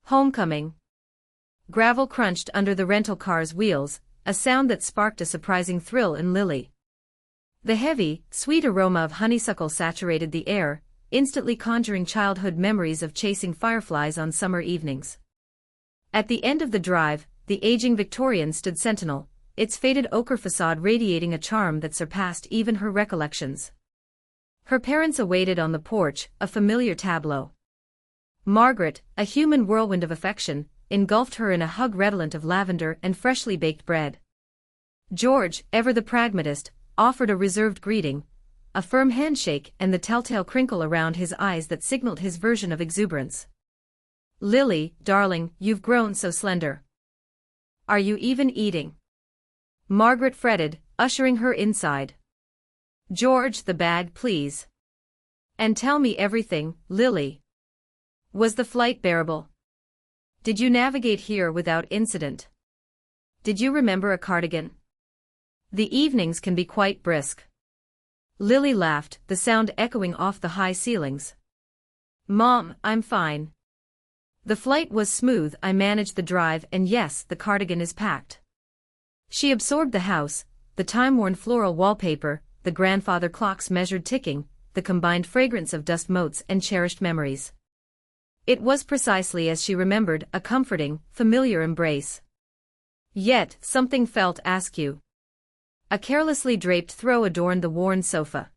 Homecoming. Gravel crunched under the rental car's wheels, a sound that sparked a surprising thrill in Lily. The heavy, sweet aroma of honeysuckle saturated the air, instantly conjuring childhood memories of chasing fireflies on summer evenings. At the end of the drive, the aging Victorian stood sentinel, its faded ochre facade radiating a charm that surpassed even her recollections. Her parents awaited on the porch, a familiar tableau. Margaret, a human whirlwind of affection, engulfed her in a hug redolent of lavender and freshly baked bread. George, ever the pragmatist, offered a reserved greeting, a firm handshake and the telltale crinkle around his eyes that signaled his version of exuberance. "Lily, darling, you've grown so slender. Are you even eating?" Margaret fretted, ushering her inside. "George, the bag, please. And tell me everything, Lily. Was the flight bearable? Did you navigate here without incident? Did you remember a cardigan? The evenings can be quite brisk." Lily laughed, the sound echoing off the high ceilings. "Mom, I'm fine. The flight was smooth, I managed the drive, and yes, the cardigan is packed." She absorbed the house, the time-worn floral wallpaper, the grandfather clock's measured ticking, the combined fragrance of dust motes and cherished memories. It was precisely as she remembered, a comforting, familiar embrace. Yet, something felt askew. A carelessly draped throw adorned the worn sofa.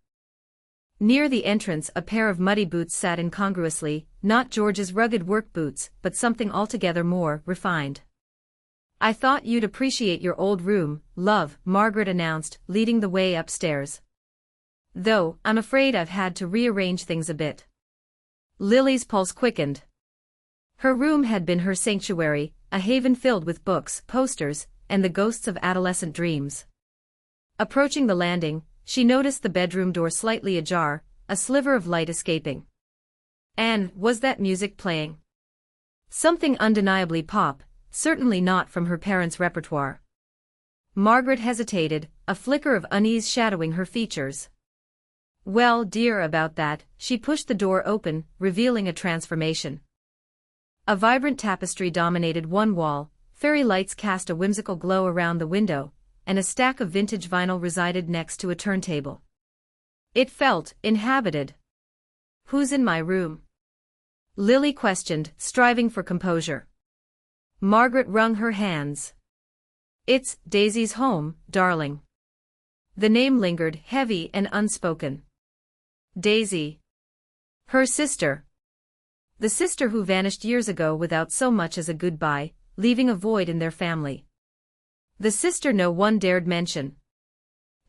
Near the entrance a pair of muddy boots sat incongruously, not George's rugged work boots, but something altogether more refined. "I thought you'd appreciate your old room, love," Margaret announced, leading the way upstairs. "Though, I'm afraid I've had to rearrange things a bit." Lily's pulse quickened. Her room had been her sanctuary, a haven filled with books, posters, and the ghosts of adolescent dreams. Approaching the landing, she noticed the bedroom door slightly ajar, a sliver of light escaping. And was that music playing? Something undeniably pop, certainly not from her parents' repertoire. Margaret hesitated, a flicker of unease shadowing her features. "Well, dear, about that," she pushed the door open, revealing a transformation. A vibrant tapestry dominated one wall, fairy lights cast a whimsical glow around the window, and a stack of vintage vinyl resided next to a turntable. It felt inhabited. "Who's in my room?" Lily questioned, striving for composure. Margaret wrung her hands. "It's Daisy's home, darling." The name lingered, heavy and unspoken. Daisy. Her sister. The sister who vanished years ago without so much as a goodbye, leaving a void in their family. The sister no one dared mention.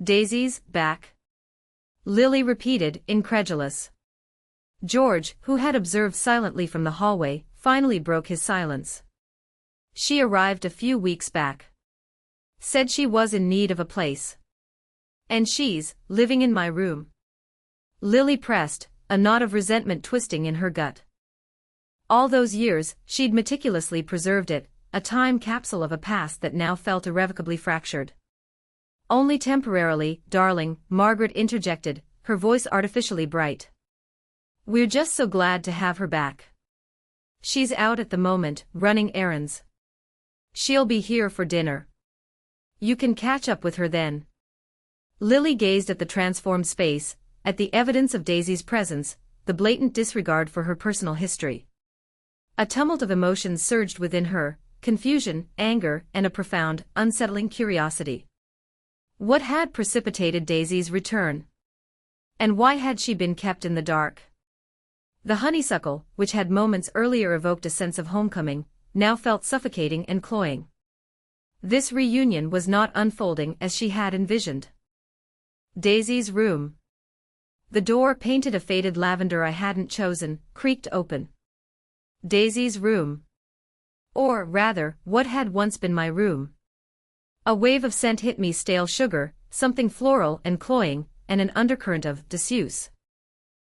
"Daisy's back?" Lily repeated, incredulous. George, who had observed silently from the hallway, finally broke his silence. "She arrived a few weeks back. Said she was in need of a place. And she's living in my room." Lily pressed, a knot of resentment twisting in her gut. All those years, she'd meticulously preserved it, a time capsule of a past that now felt irrevocably fractured. "Only temporarily, darling," Margaret interjected, her voice artificially bright. "We're just so glad to have her back. She's out at the moment, running errands. She'll be here for dinner. You can catch up with her then." Lily gazed at the transformed space, at the evidence of Daisy's presence, the blatant disregard for her personal history. A tumult of emotions surged within her, confusion, anger, and a profound, unsettling curiosity. What had precipitated Daisy's return? And why had she been kept in the dark? The honeysuckle, which had moments earlier evoked a sense of homecoming, now felt suffocating and cloying. This reunion was not unfolding as she had envisioned. Daisy's room. The door, painted a faded lavender I hadn't chosen, creaked open. Daisy's room. Or, rather, what had once been my room. A wave of scent hit me, stale sugar, something floral and cloying, and an undercurrent of disuse.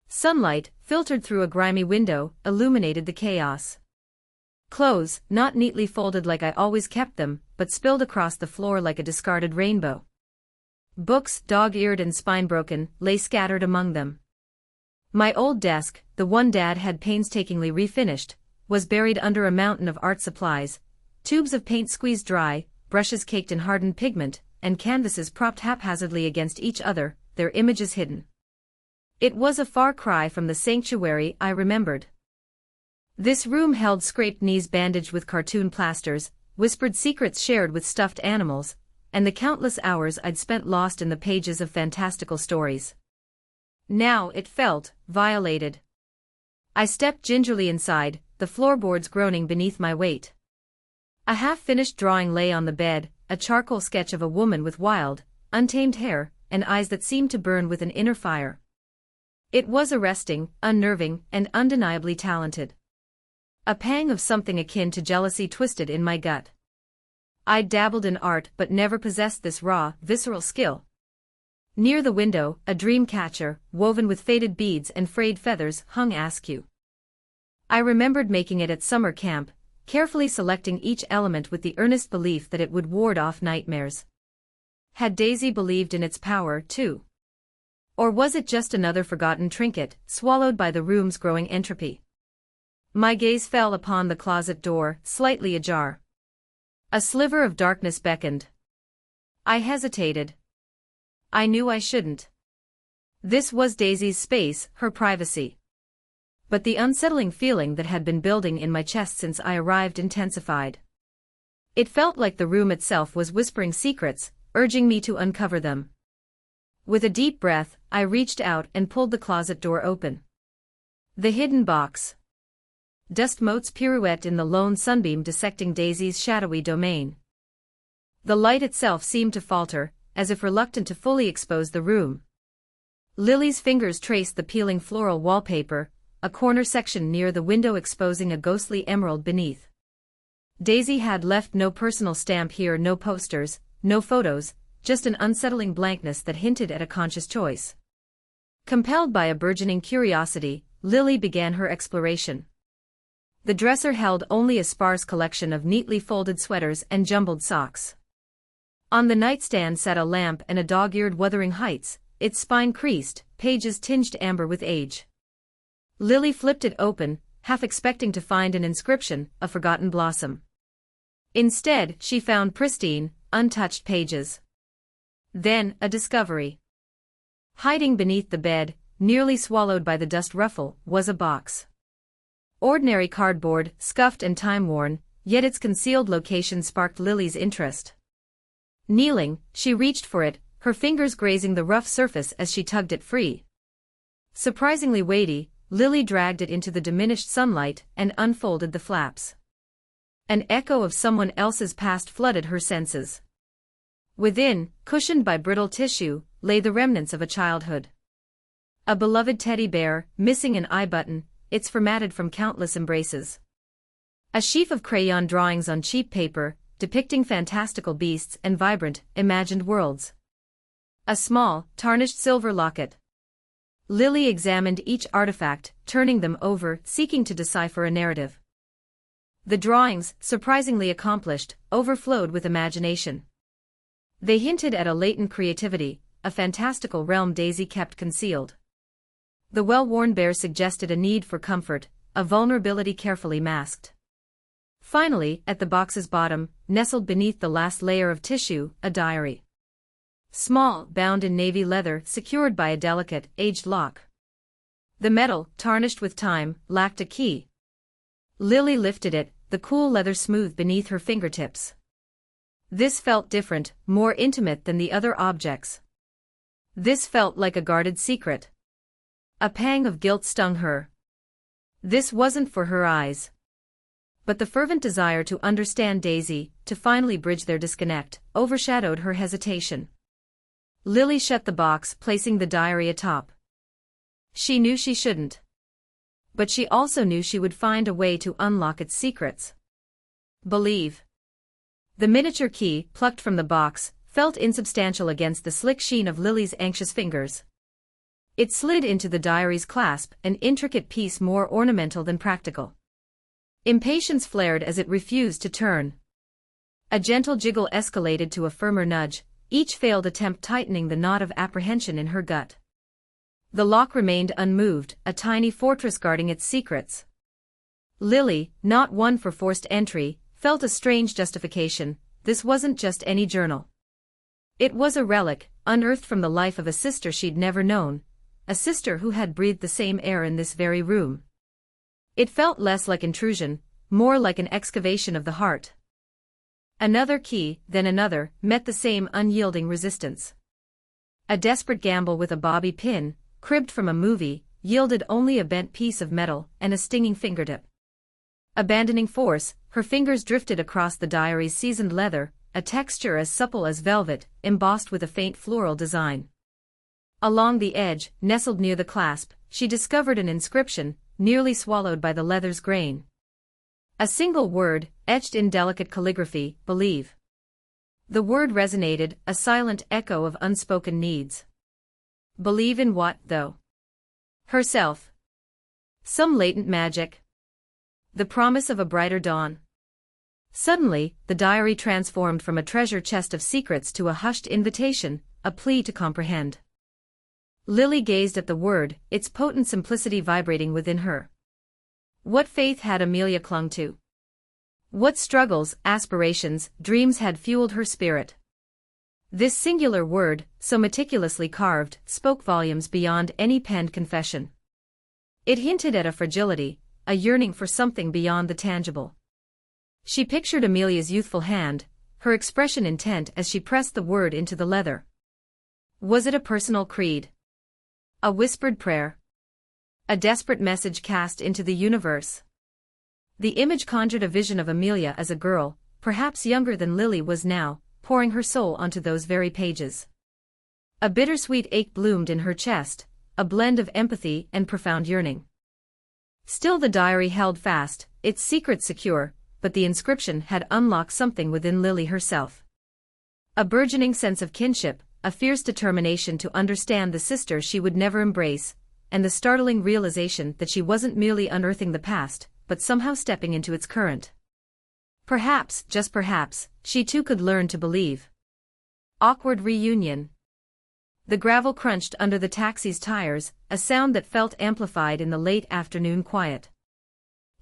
Sunlight, filtered through a grimy window, illuminated the chaos. Clothes, not neatly folded like I always kept them, but spilled across the floor like a discarded rainbow. Books, dog-eared and spine-broken, lay scattered among them. My old desk, the one Dad had painstakingly refinished, was buried under a mountain of art supplies, tubes of paint squeezed dry, brushes caked in hardened pigment, and canvases propped haphazardly against each other, their images hidden. It was a far cry from the sanctuary I remembered. This room held scraped knees bandaged with cartoon plasters, whispered secrets shared with stuffed animals, and the countless hours I'd spent lost in the pages of fantastical stories. Now it felt violated. I stepped gingerly inside, the floorboards groaning beneath my weight. A half-finished drawing lay on the bed, a charcoal sketch of a woman with wild, untamed hair, and eyes that seemed to burn with an inner fire. It was arresting, unnerving, and undeniably talented. A pang of something akin to jealousy twisted in my gut. I'd dabbled in art but never possessed this raw, visceral skill. Near the window, a dream catcher, woven with faded beads and frayed feathers, hung askew. I remembered making it at summer camp, carefully selecting each element with the earnest belief that it would ward off nightmares. Had Daisy believed in its power, too? Or was it just another forgotten trinket, swallowed by the room's growing entropy? My gaze fell upon the closet door, slightly ajar. A sliver of darkness beckoned. I hesitated. I knew I shouldn't. This was Daisy's space, her privacy. But the unsettling feeling that had been building in my chest since I arrived intensified. It felt like the room itself was whispering secrets, urging me to uncover them. With a deep breath, I reached out and pulled the closet door open. The hidden box. Dust motes pirouette in the lone sunbeam dissecting Daisy's shadowy domain. The light itself seemed to falter, as if reluctant to fully expose the room. Lily's fingers traced the peeling floral wallpaper, a corner section near the window exposing a ghostly emerald beneath. Daisy had left no personal stamp here, no posters, no photos, just an unsettling blankness that hinted at a conscious choice. Compelled by a burgeoning curiosity, Lily began her exploration. The dresser held only a sparse collection of neatly folded sweaters and jumbled socks. On the nightstand sat a lamp and a dog-eared Wuthering Heights, its spine creased, pages tinged amber with age. Lily flipped it open, half expecting to find an inscription, a forgotten blossom. Instead, she found pristine, untouched pages. Then, a discovery. Hiding beneath the bed, nearly swallowed by the dust ruffle, was a box. Ordinary cardboard, scuffed and time-worn, yet its concealed location sparked Lily's interest. Kneeling, she reached for it, her fingers grazing the rough surface as she tugged it free. Surprisingly weighty, Lily dragged it into the diminished sunlight and unfolded the flaps. An echo of someone else's past flooded her senses. Within, cushioned by brittle tissue, lay the remnants of a childhood. A beloved teddy bear, missing an eye button, its formatted from countless embraces. A sheaf of crayon drawings on cheap paper, depicting fantastical beasts and vibrant, imagined worlds. A small, tarnished silver locket. Lily examined each artifact, turning them over, seeking to decipher a narrative. The drawings, surprisingly accomplished, overflowed with imagination. They hinted at a latent creativity, a fantastical realm Daisy kept concealed. The well-worn bear suggested a need for comfort, a vulnerability carefully masked. Finally, at the box's bottom, nestled beneath the last layer of tissue, a diary. Small, bound in navy leather, secured by a delicate, aged lock. The metal, tarnished with time, lacked a key. Lily lifted it, the cool leather smooth beneath her fingertips. This felt different, more intimate than the other objects. This felt like a guarded secret. A pang of guilt stung her. This wasn't for her eyes. But the fervent desire to understand Daisy, to finally bridge their disconnect, overshadowed her hesitation. Lily shut the box, placing the diary atop. She knew she shouldn't. But she also knew she would find a way to unlock its secrets. Believe. The miniature key, plucked from the box, felt insubstantial against the slick sheen of Lily's anxious fingers. It slid into the diary's clasp, an intricate piece more ornamental than practical. Impatience flared as it refused to turn. A gentle jiggle escalated to a firmer nudge, each failed attempt tightening the knot of apprehension in her gut. The lock remained unmoved, a tiny fortress guarding its secrets. Lily, not one for forced entry, felt a strange justification. This wasn't just any journal. It was a relic, unearthed from the life of a sister she'd never known, a sister who had breathed the same air in this very room. It felt less like intrusion, more like an excavation of the heart. Another key, then another, met the same unyielding resistance. A desperate gamble with a bobby pin, cribbed from a movie, yielded only a bent piece of metal and a stinging fingertip. Abandoning force, her fingers drifted across the diary's seasoned leather, a texture as supple as velvet, embossed with a faint floral design. Along the edge, nestled near the clasp, she discovered an inscription, nearly swallowed by the leather's grain. A single word, etched in delicate calligraphy, believe. The word resonated, a silent echo of unspoken needs. Believe in what, though? Herself. Some latent magic. The promise of a brighter dawn. Suddenly, the diary transformed from a treasure chest of secrets to a hushed invitation, a plea to comprehend. Lily gazed at the word, its potent simplicity vibrating within her. What faith had Amelia clung to? What struggles, aspirations, dreams had fueled her spirit? This singular word, so meticulously carved, spoke volumes beyond any penned confession. It hinted at a fragility, a yearning for something beyond the tangible. She pictured Amelia's youthful hand, her expression intent as she pressed the word into the leather. Was it a personal creed? A whispered prayer? A desperate message cast into the universe? The image conjured a vision of Amelia as a girl, perhaps younger than Lily was now, pouring her soul onto those very pages. A bittersweet ache bloomed in her chest, a blend of empathy and profound yearning. Still the diary held fast, its secret secure, but the inscription had unlocked something within Lily herself. A burgeoning sense of kinship, a fierce determination to understand the sister she would never embrace, and the startling realization that she wasn't merely unearthing the past, but somehow stepping into its current. Perhaps, just perhaps, she too could learn to believe. Awkward reunion. The gravel crunched under the taxi's tires, a sound that felt amplified in the late afternoon quiet.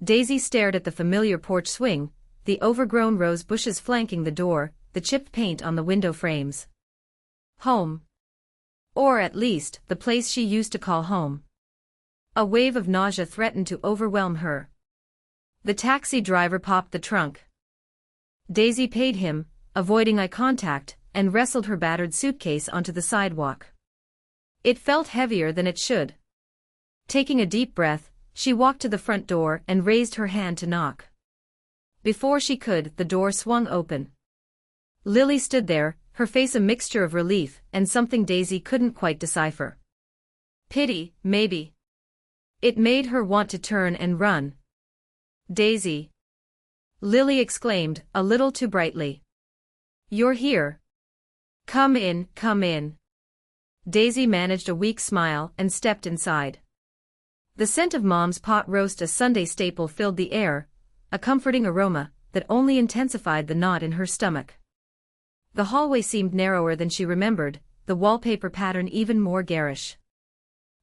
Daisy stared at the familiar porch swing, the overgrown rose bushes flanking the door, the chipped paint on the window frames. Home. Or at least, the place she used to call home. A wave of nausea threatened to overwhelm her. The taxi driver popped the trunk. Daisy paid him, avoiding eye contact, and wrestled her battered suitcase onto the sidewalk. It felt heavier than it should. Taking a deep breath, she walked to the front door and raised her hand to knock. Before she could, the door swung open. Lily stood there, her face a mixture of relief and something Daisy couldn't quite decipher. Pity, maybe. It made her want to turn and run. Daisy! Lily exclaimed, a little too brightly. You're here. Come in, come in. Daisy managed a weak smile and stepped inside. The scent of Mom's pot roast, a Sunday staple, filled the air, a comforting aroma that only intensified the knot in her stomach. The hallway seemed narrower than she remembered, the wallpaper pattern even more garish.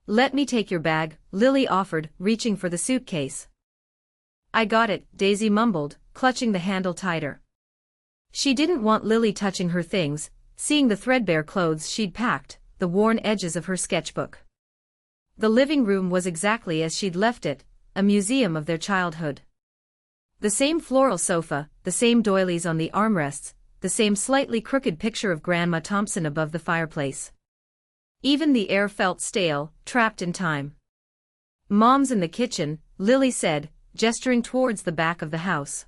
Let me take your bag, Lily offered, reaching for the suitcase. I got it, Daisy mumbled, clutching the handle tighter. She didn't want Lily touching her things, seeing the threadbare clothes she'd packed, the worn edges of her sketchbook. The living room was exactly as she'd left it, a museum of their childhood. The same floral sofa, the same doilies on the armrests, the same slightly crooked picture of Grandma Thompson above the fireplace. Even the air felt stale, trapped in time. Mom's in the kitchen, Lily said, gesturing towards the back of the house.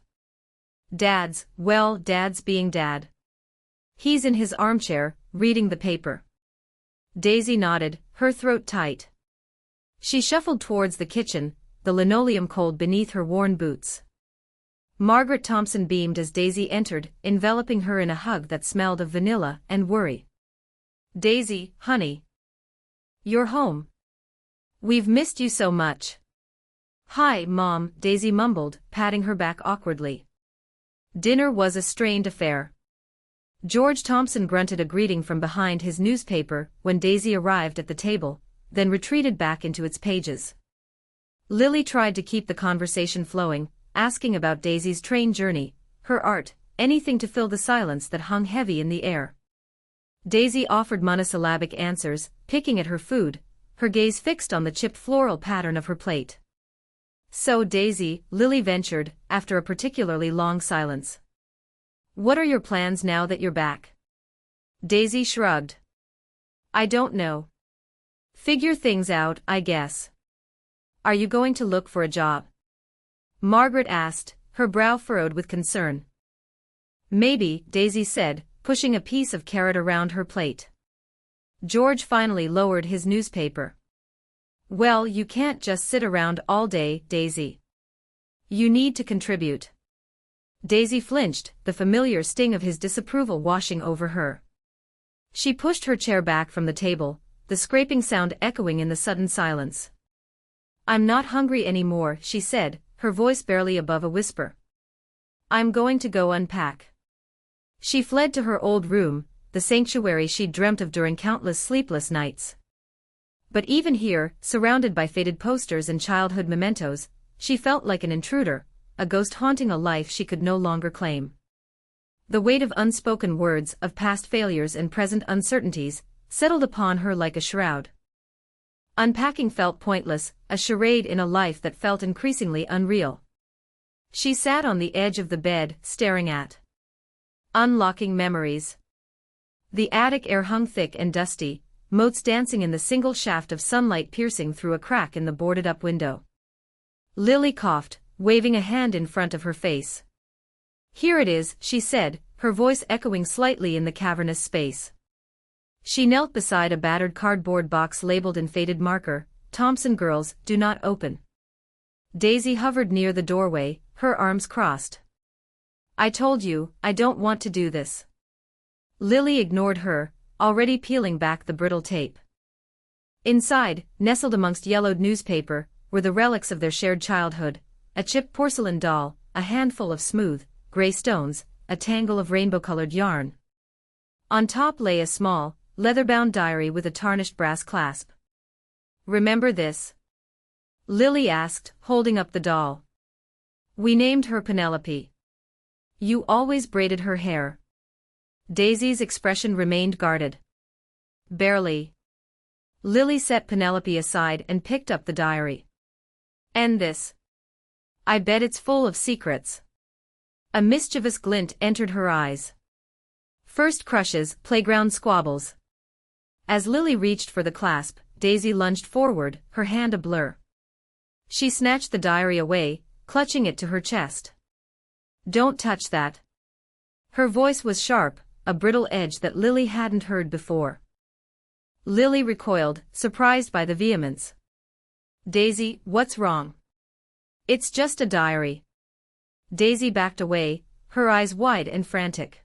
Dad's, well, Dad's being Dad. He's in his armchair, reading the paper. Daisy nodded, her throat tight. She shuffled towards the kitchen, the linoleum cold beneath her worn boots. Margaret Thompson beamed as Daisy entered, enveloping her in a hug that smelled of vanilla and worry. Daisy, honey. You're home. We've missed you so much. Hi, Mom, Daisy mumbled, patting her back awkwardly. Dinner was a strained affair. George Thompson grunted a greeting from behind his newspaper when Daisy arrived at the table, then retreated back into its pages. Lily tried to keep the conversation flowing, asking about Daisy's train journey, her art, anything to fill the silence that hung heavy in the air. Daisy offered monosyllabic answers, picking at her food, her gaze fixed on the chipped floral pattern of her plate. "So Daisy," Lily ventured, after a particularly long silence. "What are your plans now that you're back?" Daisy shrugged. "I don't know. Figure things out, I guess." "Are you going to look for a job?" Margaret asked, her brow furrowed with concern. "Maybe," Daisy said, pushing a piece of carrot around her plate. George finally lowered his newspaper. "Well, you can't just sit around all day, Daisy. You need to contribute." Daisy flinched, the familiar sting of his disapproval washing over her. She pushed her chair back from the table, the scraping sound echoing in the sudden silence. "I'm not hungry anymore," she said, her voice barely above a whisper. "I'm going to go unpack." She fled to her old room, the sanctuary she'd dreamt of during countless sleepless nights. But even here, surrounded by faded posters and childhood mementos, she felt like an intruder, a ghost haunting a life she could no longer claim. The weight of unspoken words, of past failures and present uncertainties, settled upon her like a shroud. Unpacking felt pointless, a charade in a life that felt increasingly unreal. She sat on the edge of the bed, staring at unlocking memories. The attic air hung thick and dusty, motes dancing in the single shaft of sunlight piercing through a crack in the boarded-up window. Lily coughed, waving a hand in front of her face. "Here it is," she said, her voice echoing slightly in the cavernous space. She knelt beside a battered cardboard box labeled in faded marker, "Thompson Girls, Do Not Open." Daisy hovered near the doorway, her arms crossed. "I told you, I don't want to do this." Lily ignored her, already peeling back the brittle tape. Inside, nestled amongst yellowed newspaper, were the relics of their shared childhood, a chipped porcelain doll, a handful of smooth, gray stones, a tangle of rainbow-colored yarn. On top lay a small, leather-bound diary with a tarnished brass clasp. "Remember this?" Lily asked, holding up the doll. "We named her Penelope. You always braided her hair." Daisy's expression remained guarded. "Barely." Lily set Penelope aside and picked up the diary. "And this? I bet it's full of secrets." A mischievous glint entered her eyes. "First crushes, playground squabbles." As Lily reached for the clasp, Daisy lunged forward, her hand a blur. She snatched the diary away, clutching it to her chest. "Don't touch that." Her voice was sharp, a brittle edge that Lily hadn't heard before. Lily recoiled, surprised by the vehemence. "Daisy, what's wrong?" "It's just a diary." Daisy backed away, her eyes wide and frantic.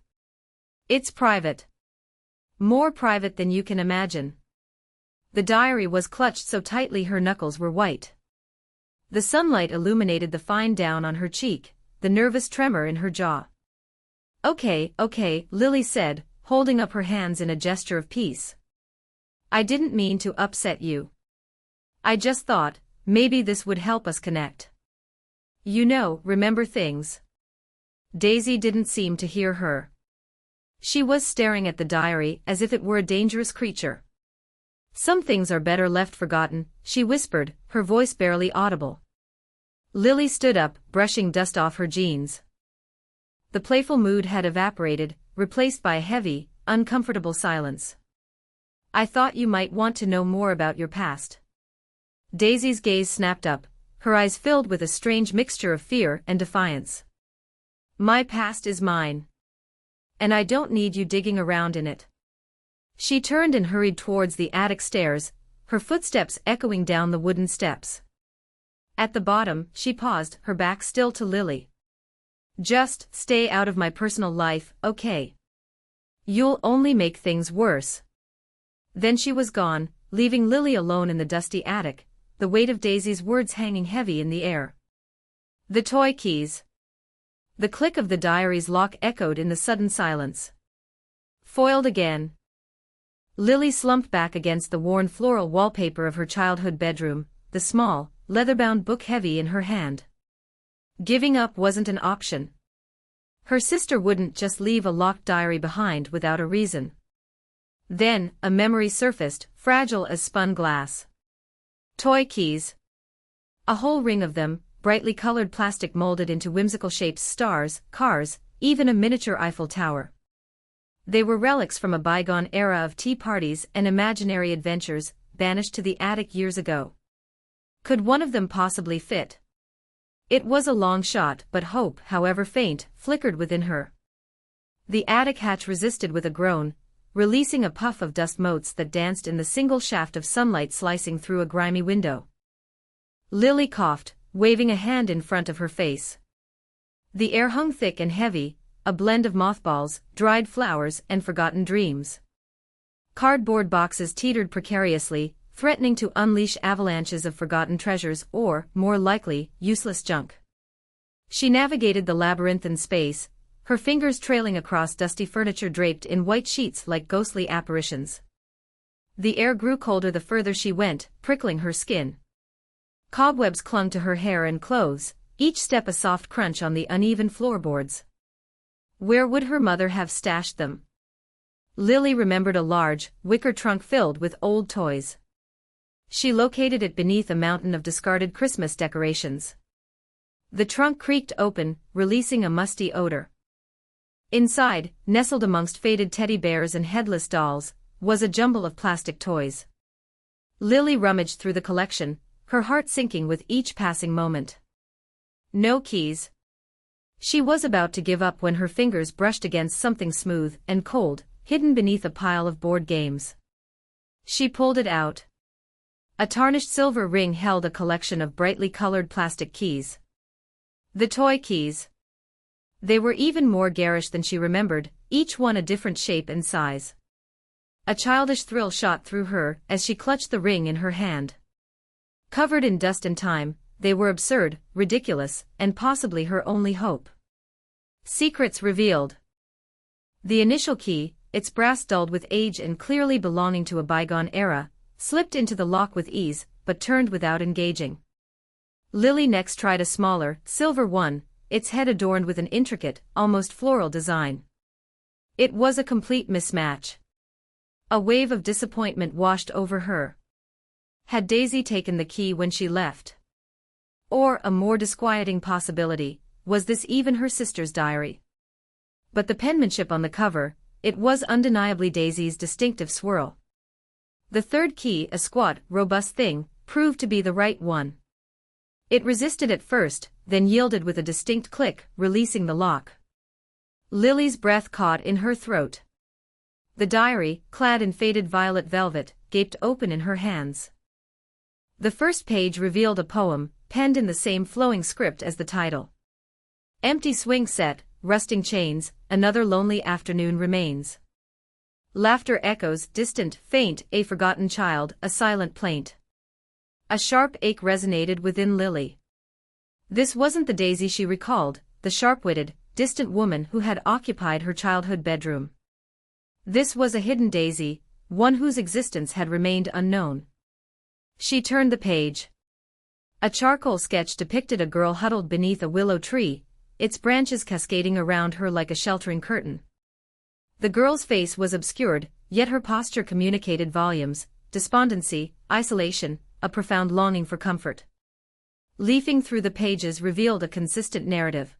"It's private. More private than you can imagine." The diary was clutched so tightly her knuckles were white. The sunlight illuminated the fine down on her cheek, the nervous tremor in her jaw. Okay, Lily said, holding up her hands in a gesture of peace. "I didn't mean to upset you. I just thought, maybe this would help us connect. Remember things." Daisy didn't seem to hear her. She was staring at the diary as if it were a dangerous creature. "Some things are better left forgotten," she whispered, her voice barely audible. Lily stood up, brushing dust off her jeans. The playful mood had evaporated, replaced by a heavy, uncomfortable silence. "I thought you might want to know more about your past." Daisy's gaze snapped up, her eyes filled with a strange mixture of fear and defiance. "My past is mine. And I don't need you digging around in it." She turned and hurried towards the attic stairs, her footsteps echoing down the wooden steps. At the bottom, she paused, her back still to Lily. "Just stay out of my personal life, okay? You'll only make things worse." Then she was gone, leaving Lily alone in the dusty attic, the weight of Daisy's words hanging heavy in the air. The toy keys. The click of the diary's lock echoed in the sudden silence. Foiled again. Lily slumped back against the worn floral wallpaper of her childhood bedroom, the small, leather-bound book heavy in her hand. Giving up wasn't an option. Her sister wouldn't just leave a locked diary behind without a reason. Then, a memory surfaced, fragile as spun glass. Toy keys. A whole ring of them, brightly colored plastic molded into whimsical shapes: stars, cars, even a miniature Eiffel Tower. They were relics from a bygone era of tea parties and imaginary adventures, banished to the attic years ago. Could one of them possibly fit? It was a long shot, but hope, however faint, flickered within her. The attic hatch resisted with a groan, releasing a puff of dust motes that danced in the single shaft of sunlight slicing through a grimy window. Lily coughed, waving a hand in front of her face. The air hung thick and heavy, a blend of mothballs, dried flowers, and forgotten dreams. Cardboard boxes teetered precariously, threatening to unleash avalanches of forgotten treasures or, more likely, useless junk. She navigated the labyrinthine space, her fingers trailing across dusty furniture draped in white sheets like ghostly apparitions. The air grew colder the further she went, prickling her skin. Cobwebs clung to her hair and clothes, each step a soft crunch on the uneven floorboards. Where would her mother have stashed them? Lily remembered a large, wicker trunk filled with old toys. She located it beneath a mountain of discarded Christmas decorations. The trunk creaked open, releasing a musty odor. Inside, nestled amongst faded teddy bears and headless dolls, was a jumble of plastic toys. Lily rummaged through the collection, her heart sinking with each passing moment. No keys. She was about to give up when her fingers brushed against something smooth and cold, hidden beneath a pile of board games. She pulled it out. A tarnished silver ring held a collection of brightly colored plastic keys. The toy keys. They were even more garish than she remembered, each one a different shape and size. A childish thrill shot through her as she clutched the ring in her hand. Covered in dust and time, they were absurd, ridiculous, and possibly her only hope. Secrets revealed. The initial key, its brass dulled with age and clearly belonging to a bygone era, slipped into the lock with ease, but turned without engaging. Lily next tried a smaller, silver one, its head adorned with an intricate, almost floral design. It was a complete mismatch. A wave of disappointment washed over her. Had Daisy taken the key when she left? Or, a more disquieting possibility, was this even her sister's diary? But the penmanship on the cover, it was undeniably Daisy's distinctive swirl. The third key, a squat, robust thing, proved to be the right one. It resisted at first, then yielded with a distinct click, releasing the lock. Lily's breath caught in her throat. The diary, clad in faded violet velvet, gaped open in her hands. The first page revealed a poem, penned in the same flowing script as the title. Empty swing set, rusting chains, another lonely afternoon remains. Laughter echoes, distant, faint, a forgotten child, a silent plaint. A sharp ache resonated within Lily. This wasn't the Daisy she recalled, the sharp-witted, distant woman who had occupied her childhood bedroom. This was a hidden Daisy, one whose existence had remained unknown. She turned the page. A charcoal sketch depicted a girl huddled beneath a willow tree, its branches cascading around her like a sheltering curtain. The girl's face was obscured, yet her posture communicated volumes: despondency, isolation, a profound longing for comfort. Leafing through the pages revealed a consistent narrative.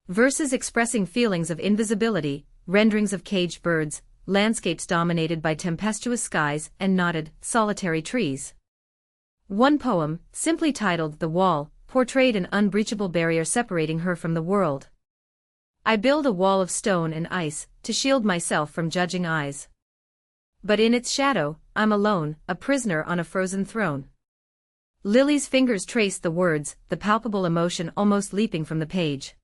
Verses expressing feelings of invisibility, renderings of caged birds, landscapes dominated by tempestuous skies and knotted, solitary trees. One poem, simply titled The Wall, portrayed an unbreachable barrier separating her from the world. I build a wall of stone and ice, to shield myself from judging eyes. But in its shadow, I'm alone, a prisoner on a frozen throne. Lily's fingers traced the words, the palpable emotion almost leaping from the page.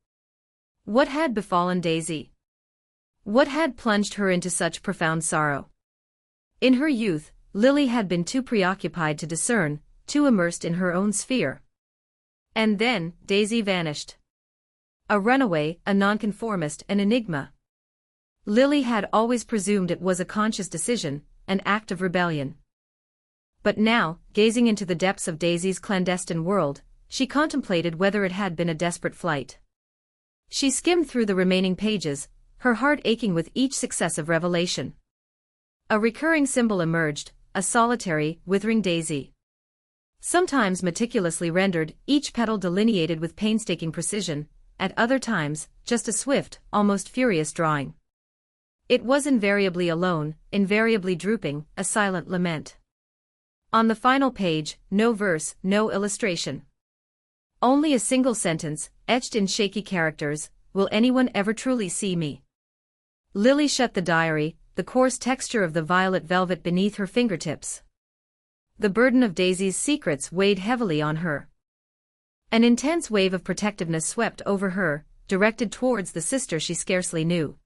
What had befallen Daisy? What had plunged her into such profound sorrow? In her youth, Lily had been too preoccupied to discern, too immersed in her own sphere. And then, Daisy vanished. A runaway, a nonconformist, an enigma. Lily had always presumed it was a conscious decision, an act of rebellion. But now, gazing into the depths of Daisy's clandestine world, she contemplated whether it had been a desperate flight. She skimmed through the remaining pages, her heart aching with each successive revelation. A recurring symbol emerged, a solitary, withering daisy. Sometimes meticulously rendered, each petal delineated with painstaking precision, at other times, just a swift, almost furious drawing. It was invariably alone, invariably drooping, a silent lament. On the final page, no verse, no illustration. Only a single sentence, etched in shaky characters, "Will anyone ever truly see me?" Lily shut the diary, the coarse texture of the violet velvet beneath her fingertips. The burden of Daisy's secrets weighed heavily on her. An intense wave of protectiveness swept over her, directed towards the sister she scarcely knew.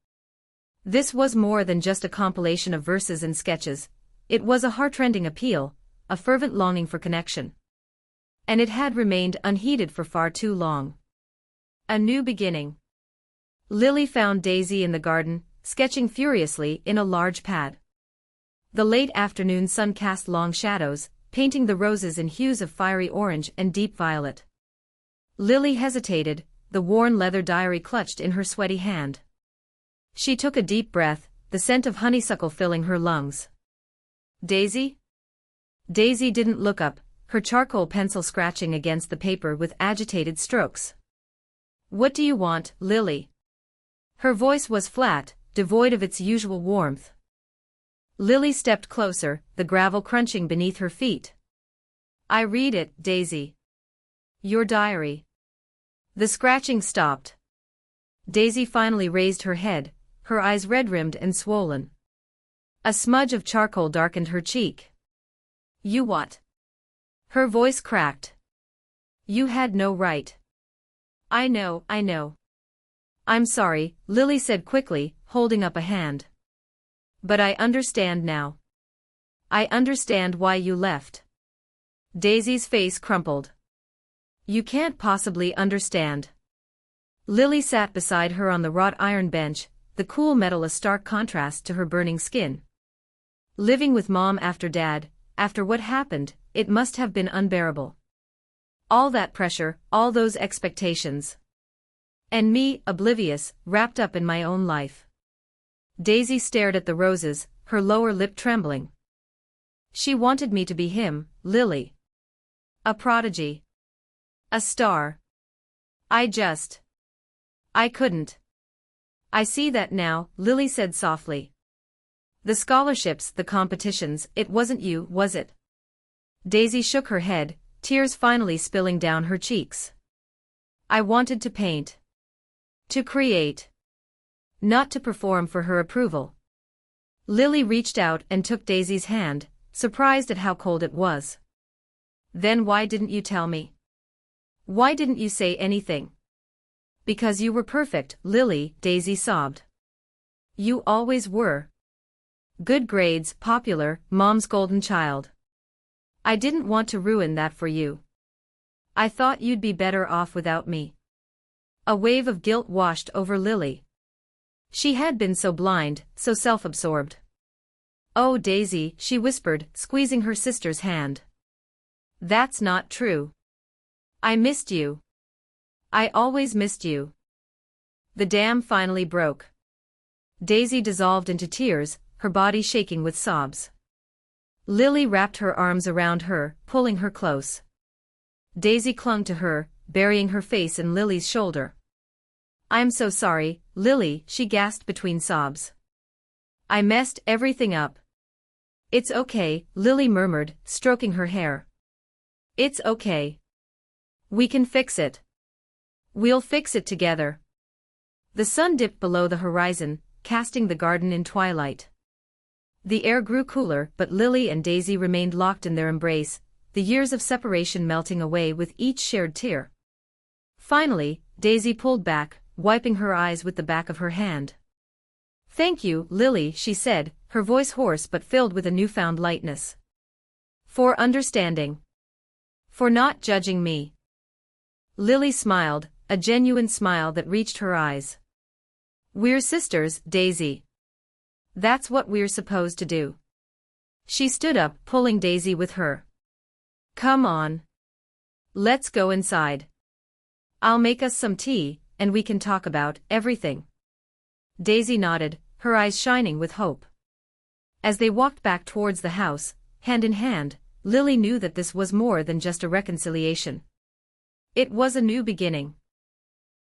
This was more than just a compilation of verses and sketches, it was a heartrending appeal, a fervent longing for connection. And it had remained unheeded for far too long. A new beginning. Lily found Daisy in the garden, sketching furiously in a large pad. The late afternoon sun cast long shadows, painting the roses in hues of fiery orange and deep violet. Lily hesitated, the worn leather diary clutched in her sweaty hand. She took a deep breath, the scent of honeysuckle filling her lungs. "Daisy?" Daisy didn't look up, her charcoal pencil scratching against the paper with agitated strokes. "What do you want, Lily?" Her voice was flat, devoid of its usual warmth. Lily stepped closer, the gravel crunching beneath her feet. "I read it, Daisy. Your diary." The scratching stopped. Daisy finally raised her head, her eyes red-rimmed and swollen. A smudge of charcoal darkened her cheek. "You what?" Her voice cracked. "You had no right." I know. "I'm sorry," Lily said quickly, holding up a hand. "But I understand now. I understand why you left." Daisy's face crumpled. "You can't possibly understand." Lily sat beside her on the wrought iron bench, the cool metal a stark contrast to her burning skin. Living with Mom after Dad, after what happened, it must have been unbearable. All that pressure, all those expectations. And me, oblivious, wrapped up in my own life. Daisy stared at the roses, her lower lip trembling. "She wanted me to be him, Lily. A prodigy. A star. I couldn't." "I see that now," Lily said softly. "The scholarships, the competitions, it wasn't you, was it?" Daisy shook her head, tears finally spilling down her cheeks. "I wanted to paint. To create. Not to perform for her approval." Lily reached out and took Daisy's hand, surprised at how cold it was. "Then why didn't you tell me? Why didn't you say anything?" "Because you were perfect, Lily," Daisy sobbed. "You always were. Good grades, popular, Mom's golden child. I didn't want to ruin that for you. I thought you'd be better off without me." A wave of guilt washed over Lily. She had been so blind, so self-absorbed. "Oh, Daisy," she whispered, squeezing her sister's hand. "That's not true. I missed you. I always missed you." The dam finally broke. Daisy dissolved into tears, her body shaking with sobs. Lily wrapped her arms around her, pulling her close. Daisy clung to her, burying her face in Lily's shoulder. "I'm so sorry, Lily," she gasped between sobs. "I messed everything up." "It's okay," Lily murmured, stroking her hair. "It's okay. We can fix it. We'll fix it together." The sun dipped below the horizon, casting the garden in twilight. The air grew cooler, but Lily and Daisy remained locked in their embrace, the years of separation melting away with each shared tear. Finally, Daisy pulled back, wiping her eyes with the back of her hand. "Thank you, Lily," she said, her voice hoarse but filled with a newfound lightness. "For understanding. For not judging me." Lily smiled, a genuine smile that reached her eyes. "We're sisters, Daisy. That's what we're supposed to do." She stood up, pulling Daisy with her. Come on. Let's go inside. I'll make us some tea, and we can talk about everything. Daisy nodded, her eyes shining with hope. As they walked back towards the house, hand in hand, Lily knew that this was more than just a reconciliation. It was a new beginning.